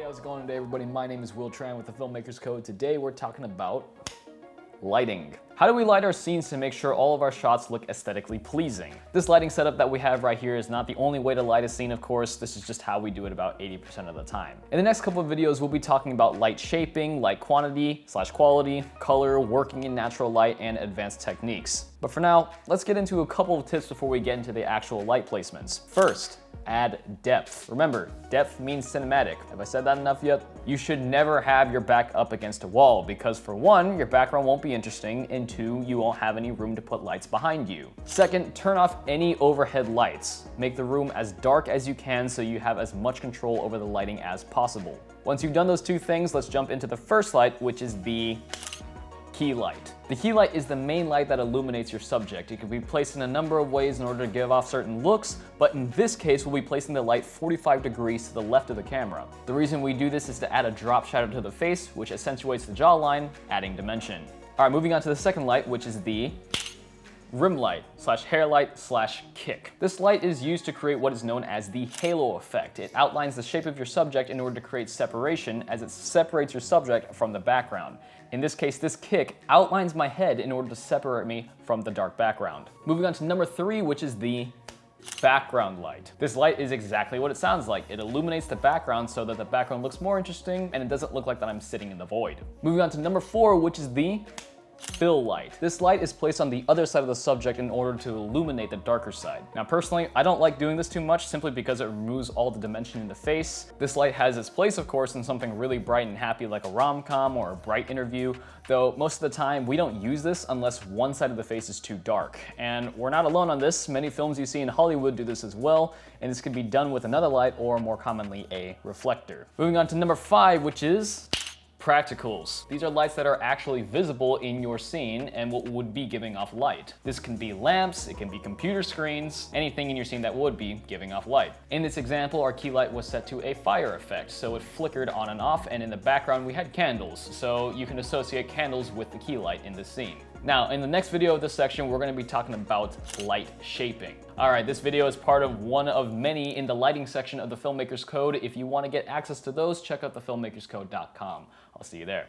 how's it going today, everybody? My name is Will Tran with the Filmmaker's Code. Today we're talking about lighting. How do we light our scenes to make sure all of our shots look aesthetically pleasing? This lighting setup that we have right here is not the only way to light a scene, of course. This is just how we do it about 80% of the time. In the next couple of videos, we'll be talking about light shaping, light quantity/quality, color, working in natural light, and advanced techniques. But for now, let's get into a couple of tips before we get into the actual light placements. First, add depth. Remember, depth means cinematic. Have I said that enough yet? You should never have your back up against a wall because for one, your background won't be interesting, and two, you won't have any room to put lights behind you. Second, turn off any overhead lights. Make the room as dark as you can so you have as much control over the lighting as possible. Once you've done those two things, let's jump into the first light, which is the key light. The key light is the main light that illuminates your subject. It can be placed in a number of ways in order to give off certain looks, but in this case, we'll be placing the light 45 degrees to the left of the camera. The reason we do this is to add a drop shadow to the face, which accentuates the jawline, adding dimension. All right, moving on to the second light, which is the rim light / hair light / kick. This light is used to create what is known as the halo effect. It outlines the shape of your subject in order to create separation as it separates your subject from the background. In this case, this kick outlines my head in order to separate me from the dark background. Moving on to number 3, which is the background light. This light is exactly what it sounds like. It illuminates the background so that the background looks more interesting and it doesn't look like that I'm sitting in the void. Moving on to number 4, which is the fill light. This light is placed on the other side of the subject in order to illuminate the darker side. Now personally, I don't like doing this too much simply because it removes all the dimension in the face. This light has its place, of course, in something really bright and happy like a rom-com or a bright interview, though most of the time we don't use this unless one side of the face is too dark. And we're not alone on this. Many films you see in Hollywood do this as well, and this can be done with another light or more commonly a reflector. Moving on to number 5, which is practicals. These are lights that are actually visible in your scene and what would be giving off light. This can be lamps, it can be computer screens, anything in your scene that would be giving off light. In this example, our key light was set to a fire effect, so it flickered on and off, and in the background we had candles, so you can associate candles with the key light in this scene. Now, in the next video of this section, we're going to be talking about light shaping. All right, this video is part of one of many in the lighting section of the Filmmaker's Code. If you want to get access to those, check out thefilmmakerscode.com. I'll see you there.